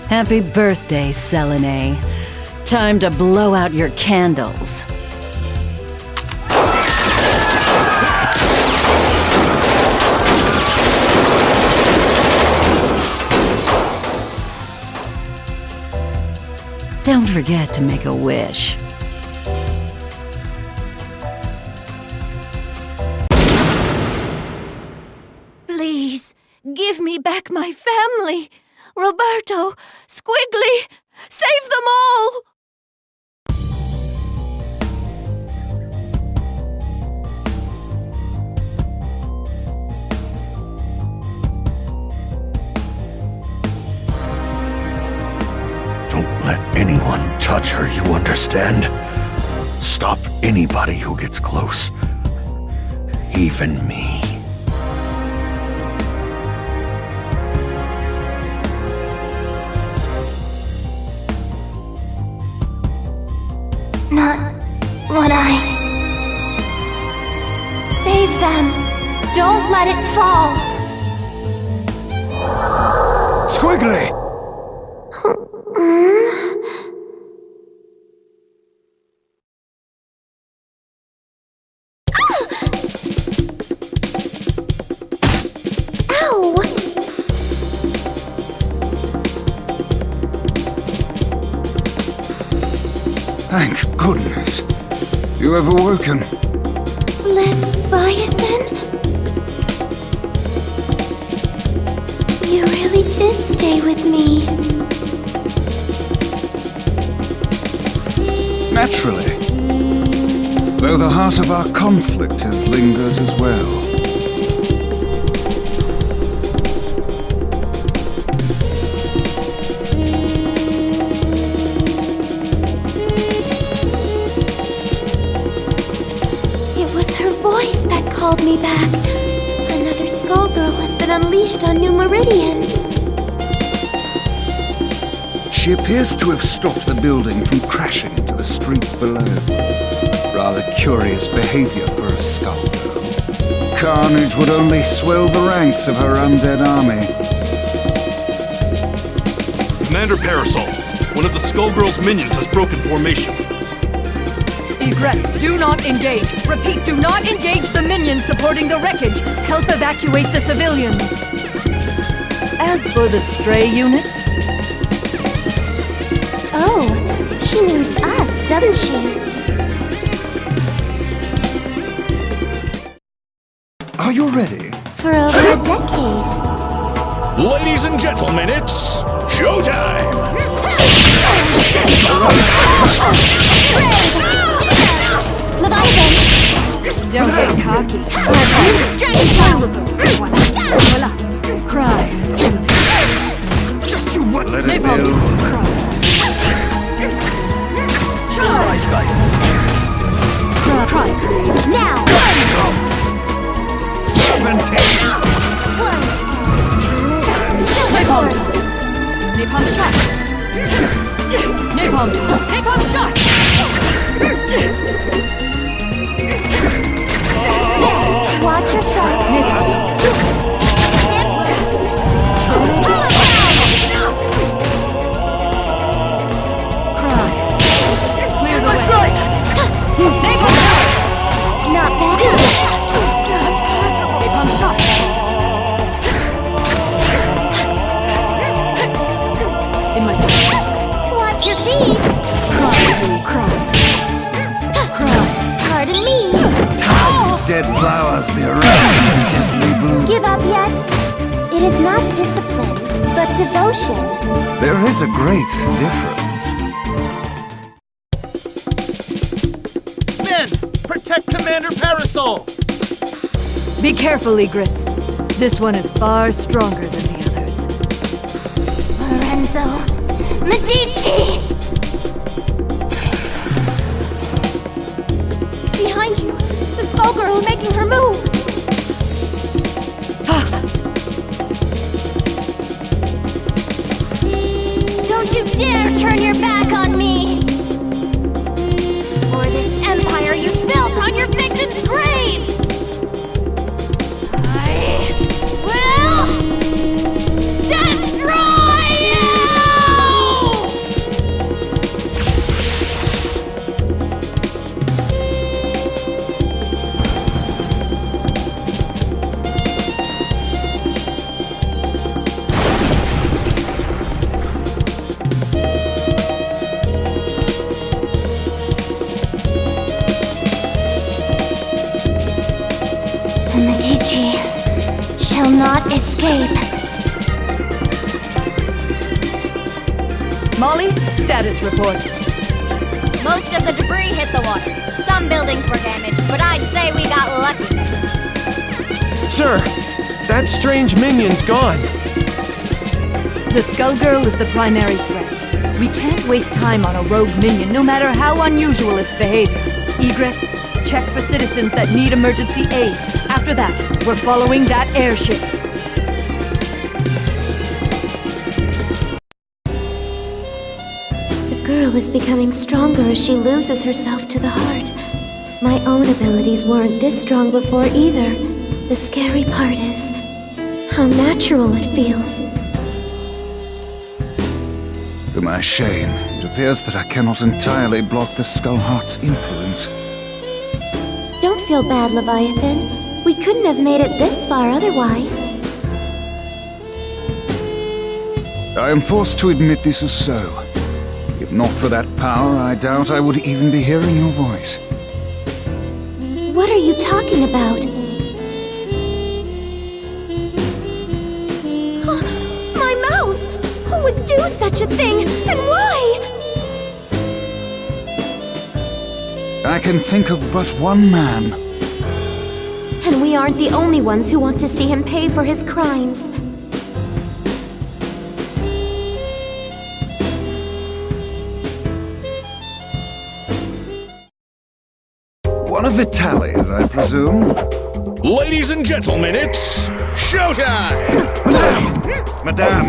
Happy birthday, Selene. Time to blow out your candles. Don't forget to make a wish. Please, give me back my family. Roberto, Squigly, save them all! Don't let anyone touch her, you understand? Stop anybody who gets close. Even me. Not when I... Save them! Don't let it fall! Squigly! Ow! Thank goodness. You have awoken. Leviathan? You really did stay with me. Naturally. Though the heart of our conflict has lingered as well. That called me back. Another Skullgirl has been unleashed on New Meridian. She appears to have stopped the building from crashing into the streets below. Rather curious behavior for a Skullgirl. Carnage would only swell the ranks of her undead army. Commander Parasol, one of the Skullgirls' minions has broken formation. Egress, do not engage. Repeat, do not engage the minions supporting the wreckage. Help evacuate the civilians. As for the stray unit... Oh, she means us, doesn't she? Are you ready? For over a decade. Ladies and gentlemen, it's showtime! Leviathan! Don't get cocky. Dragonfly! Voila. Cry. Just you what? Let it Napalm build. Tooth. Cry. Cry. Cry. Now! Napalm Tooth. Napalm shot. Napalm Tooth. Napalm shot. Watch yourself. Napalm. Cry. Clear the way. Napalm shot. Not bad. Not possible. Napalm shot. In my sight. Watch your feet. Cry. Cry. Cry. Pardon me. Time's dead flowers be around in deadly bloom. Give up yet? It is not discipline, but devotion. There is a great difference. Men, protect Commander Parasol! Be careful, Egrets. This one is far stronger than the others. Lorenzo Medici! Behind you! The Skullgirl is making her move! Don't you dare turn your back on me! For this empire you built on your victims' graves! I will destroy you! not escape. Molly, status report. Most of the debris hit the water. Some buildings were damaged, but I'd say we got lucky. Sir, that strange minion's gone. The Skullgirl is the primary threat. We can't waste time on a rogue minion, no matter how unusual its behavior. Egress, check for citizens that need emergency aid. After that, we're following that airship. The girl is becoming stronger as she loses herself to the heart. My own abilities weren't this strong before either. The scary part is how natural it feels. To my shame, it appears that I cannot entirely block the Skullheart's influence. Don't feel bad, Leviathan. We couldn't have made it this far otherwise. I am forced to admit this is so. If not for that power, I doubt I would even be hearing your voice. What are you talking about? My mouth! Who would do such a thing, and why? I can think of but one man. And we aren't the only ones who want to see him pay for his crimes. One of Vitaly's, I presume. Ladies and gentlemen, it's showtime! Madame! Madame!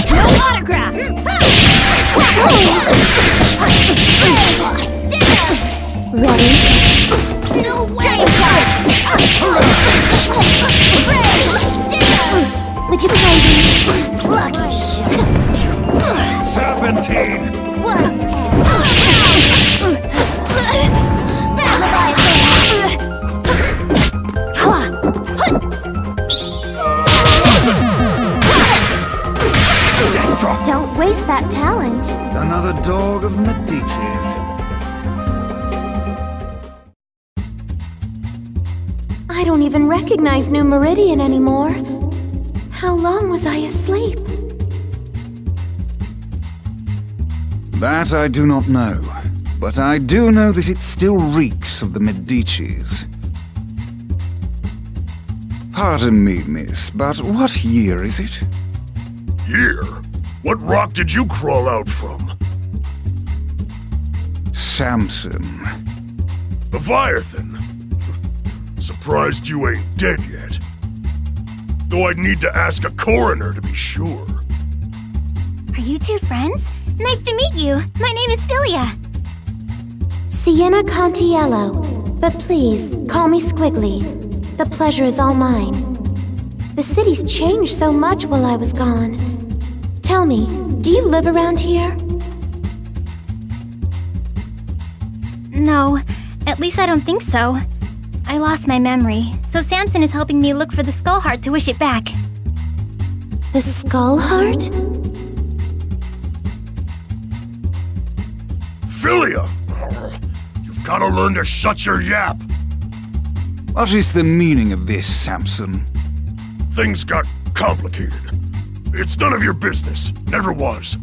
No autographs! Ready? No way! Would you play me? Lucky shot. Serpentine! Don't waste that talent. Another dog of the Medicis. I don't even recognize New Meridian anymore. How long was I asleep? That I do not know, but I do know that it still reeks of the Medicis. Pardon me, miss, but what year is it? Year? What rock did you crawl out from? Samson. Leviathan? Surprised you ain't dead yet. Though I'd need to ask a coroner to be sure. Are you two friends? Nice to meet you. My name is Philia. Sienna Contiello. But please, call me Squigly. The pleasure is all mine. The city's changed so much while I was gone. Tell me, do you live around here? No, at least I don't think so. I lost my memory, so Samson is helping me look for the skull heart to wish it back. The skull heart? Philia! You've gotta learn to shut your yap! What is the meaning of this, Samson? Things got complicated. It's none of your business. Never was.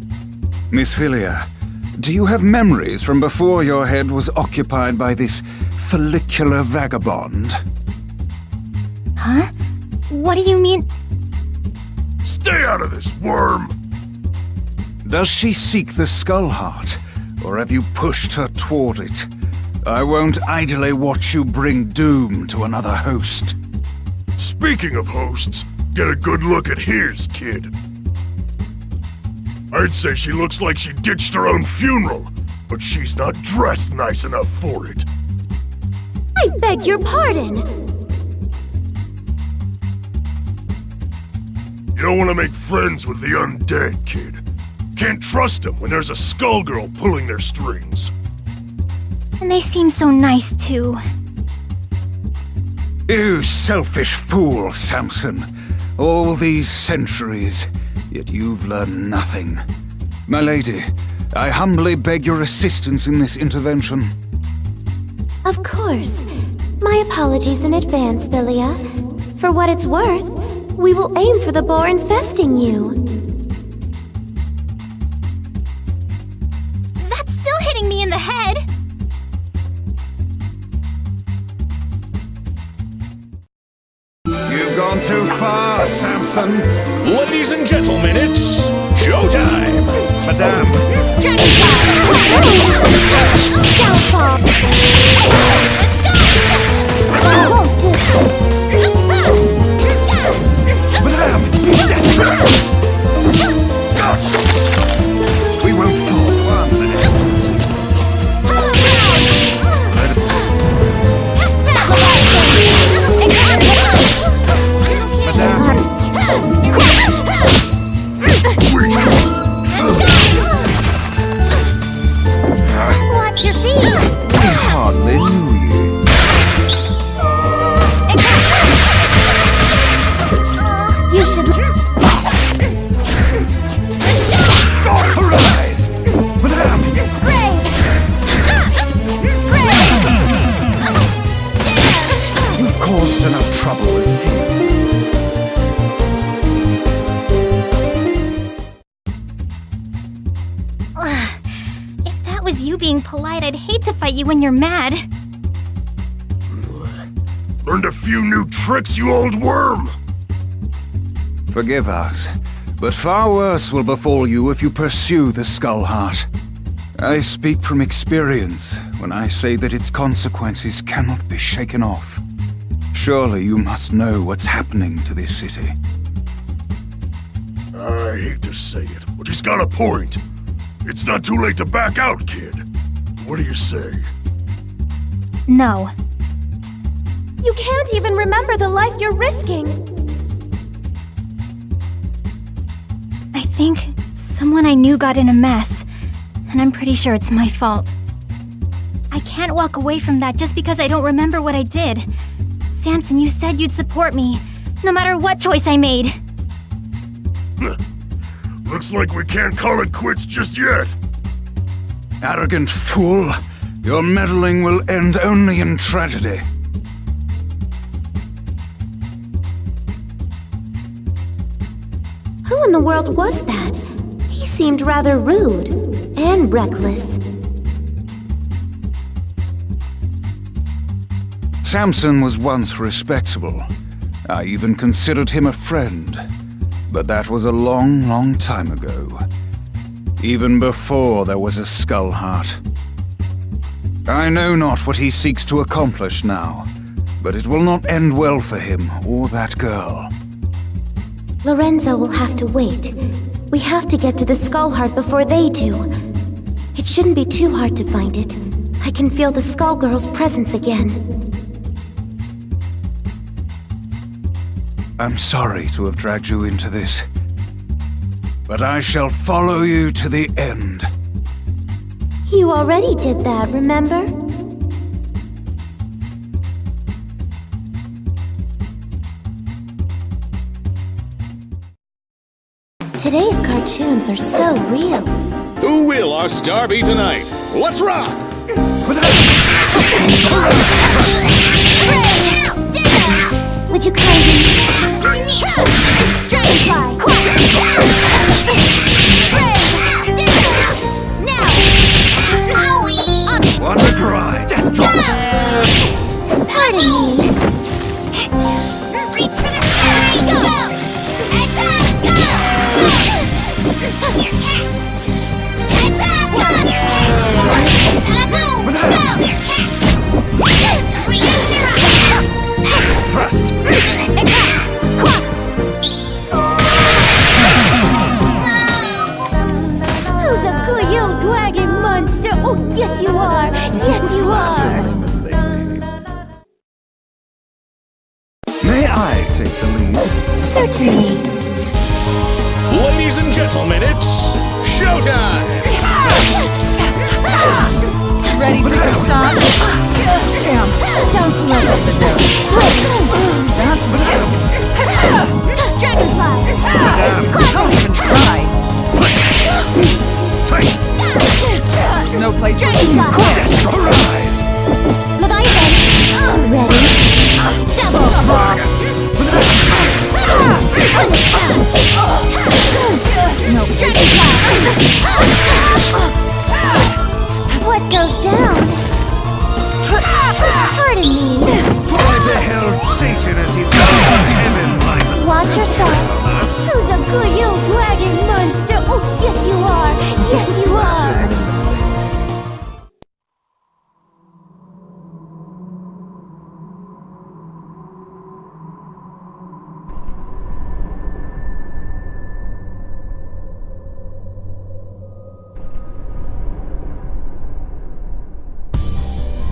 Miss Philia, do you have memories from before your head was occupied by this follicular vagabond? Huh? What do you mean? Stay out of this, worm! Does she seek the skull heart, or have you pushed her toward it? I won't idly watch you bring doom to another host. Speaking of hosts, get a good look at his, kid. I'd say she looks like she ditched her own funeral, but she's not dressed nice enough for it. I beg your pardon! You don't want to make friends with the undead, kid. Can't trust them when there's a Skullgirl pulling their strings. And they seem so nice, too. You selfish fool, Samson. All these centuries, yet you've learned nothing. My lady, I humbly beg your assistance in this intervention. Of course. My apologies in advance, Villia. For what it's worth, we will aim for the boar infesting you. That's still hitting me in the head! You've gone too far, Samson. Ladies and gentlemen, it's showtime! Madame. Downfall! I won't do. Madame. We won't fall. 1 minute. Watch your feet! We hardly knew you. You should... Her eyes! Madame! You've caused enough trouble as it is. If that was you being polite, I'd hate to fight you when you're mad. Learned a few new tricks, you old worm! Forgive us, but far worse will befall you if you pursue the Skull Heart. I speak from experience when I say that its consequences cannot be shaken off. Surely you must know what's happening to this city. I hate to say it, but he's got a point. It's not too late to back out, kid. What do you say? No. You can't even remember the life you're risking. I think someone I knew got in a mess, and I'm pretty sure it's my fault. I can't walk away from that just because I don't remember what I did. Samson, you said you'd support me, no matter what choice I made. Looks like we can't call it quits just yet. Arrogant fool! Your meddling will end only in tragedy. Who in the world was that? He seemed rather rude and reckless. Samson was once respectable. I even considered him a friend. But that was a long, long time ago. Even before there was a Skull Heart. I know not what he seeks to accomplish now, but it will not end well for him or that girl. Lorenzo will have to wait. We have to get to the Skull Heart before they do. It shouldn't be too hard to find it. I can feel the Skullgirls' presence again. I'm sorry to have dragged you into this, but I shall follow you to the end. You already did that, remember? Today's cartoons are so real. Who will our star be tonight? Let's rock! Would you kindly... Dragonfly! One to cry! Death drop! Pardon me. Thrust! Who's a good young dragon monster? Oh, yes you are! Yes you are! May I take the lead? Certainly. Ladies and gentlemen, it's showtime! Ready for your shot? Damn. Don't sweat up the dough. Dragonfly! Don't even try. No place for you. Dragonfly! Arise! Leviathan! Pardon me. For I beheld Satan as he fell from heaven like Watch yourself. Who's a good you bragging monster? Oh, yes you are. Yes you are.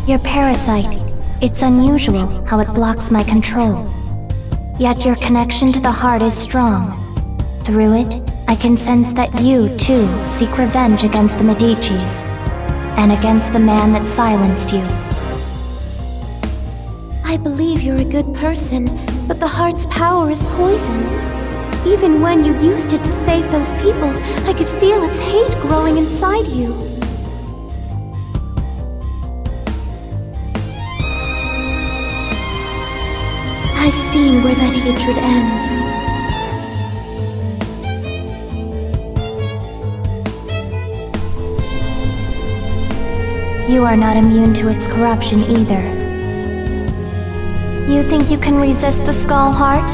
Your parasite. It's unusual how it blocks my control. Yet your connection to the heart is strong. Through it, I can sense that you, too, seek revenge against the Medicis, and against the man that silenced you. I believe you're a good person, but the heart's power is poison. Even when you used it to save those people, I could feel its hate growing inside you. I've seen where that hatred ends. You are not immune to its corruption either. You think you can resist the Skull Heart?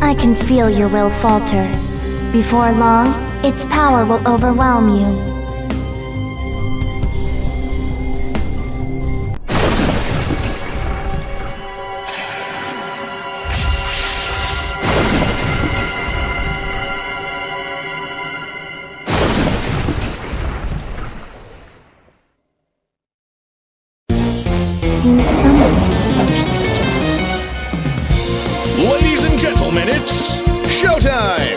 I can feel your will falter. Before long, its power will overwhelm you. Ladies and gentlemen, it's showtime!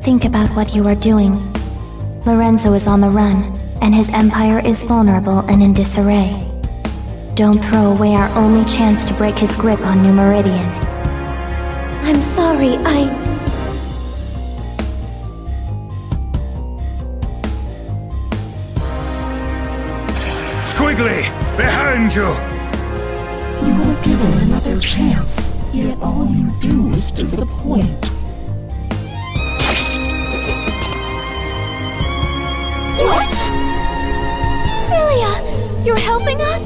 Think about what you are doing. Lorenzo is on the run, and his empire is vulnerable and in disarray. Don't throw away our only chance to break his grip on New Meridian. I'm sorry, Squigly, behind you! You were given another chance, yet all you do is disappoint. What? Lilia, you're helping us?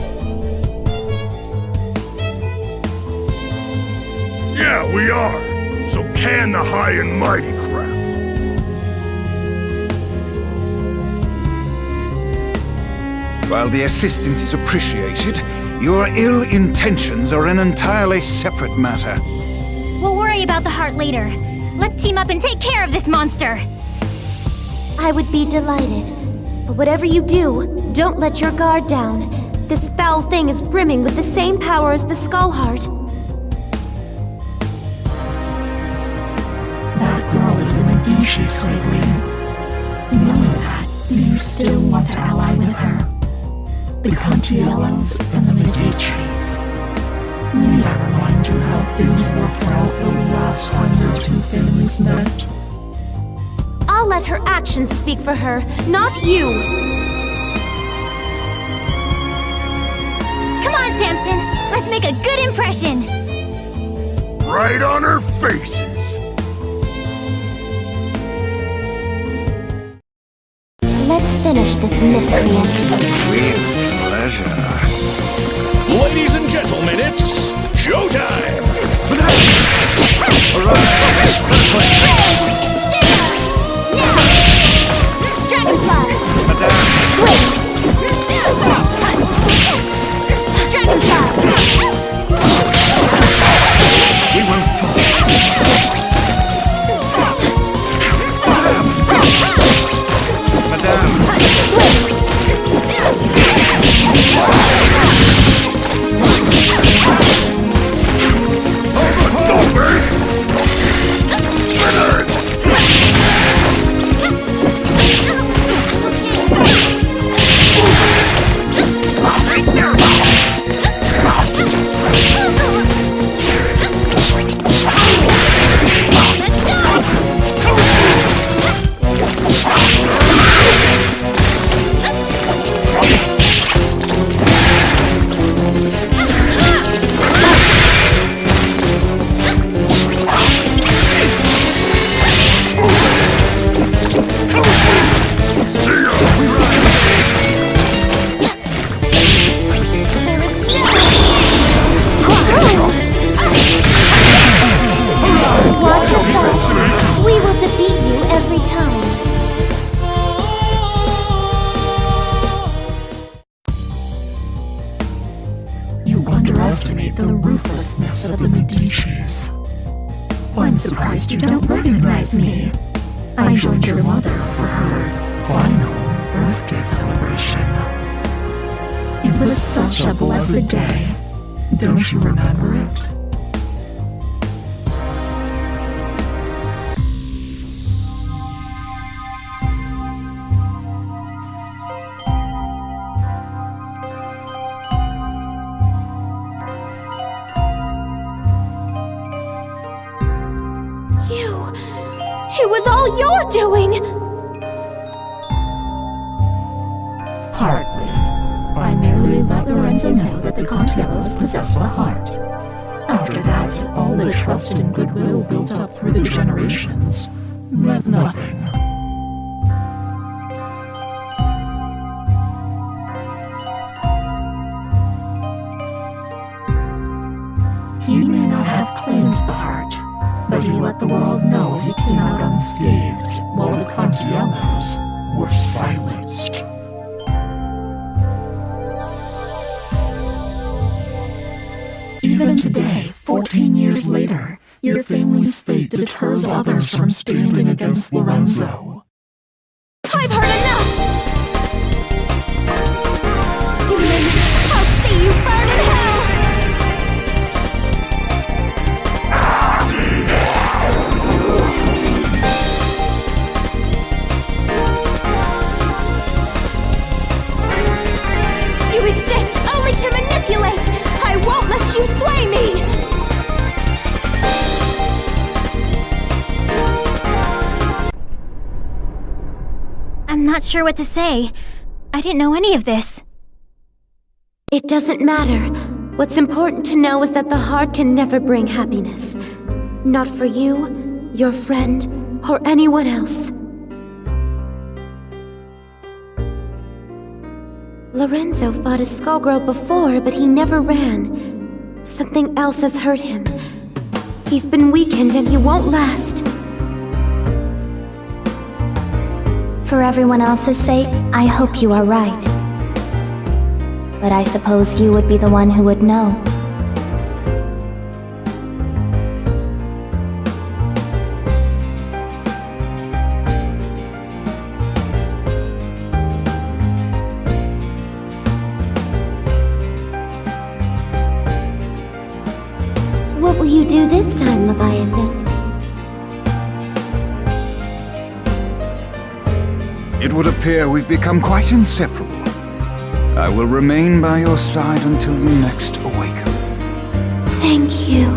Yeah, we are. So can the high and mighty crap. While the assistance is appreciated, your ill intentions are an entirely separate matter. We'll worry about the heart later. Let's team up and take care of this monster! I would be delighted. But whatever you do, don't let your guard down. This foul thing is brimming with the same power as the Skull Heart. That girl is a Medici, Squigly. Knowing that, do you still want to ally with her? The Contiellos and the Medicis. Need I remind you how things worked out the last time your two families met? I'll let her actions speak for her, not you! Come on, Samson! Let's make a good impression! Right on our faces! Let's finish this miscreant. With pleasure. Ladies and gentlemen, it's showtime! Alright, surprised you don't recognize me. I joined your mother for her final birthday celebration. It was such a blessed day. Don't you remember it? It was all your doing! Hardly. I merely let Lorenzo know that the Contiellos possess the heart. After that, all the trust and goodwill built up through the generations meant nothing. He may not have claimed the heart, but he let the world know he came out unscathed, while the Contiellos were silenced. Even today, 14 years later, your family's fate deters others from standing against Lorenzo. I've heard enough! Demon, I'll see you burn in hell! You exist only to manipulate! I won't let you sway me! I'm not sure what to say. I didn't know any of this. It doesn't matter. What's important to know is that the heart can never bring happiness. Not for you, your friend, or anyone else. Lorenzo fought a Skullgirl before, but he never ran. Something else has hurt him. He's been weakened and he won't last. For everyone else's sake, I hope you are right. But I suppose you would be the one who would know. What will you do this time, Leviathan? It would appear we've become quite inseparable. I will remain by your side until you next awaken. Thank you.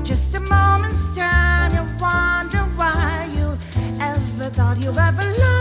Just a moment's time, you wonder why you ever thought you'd ever love.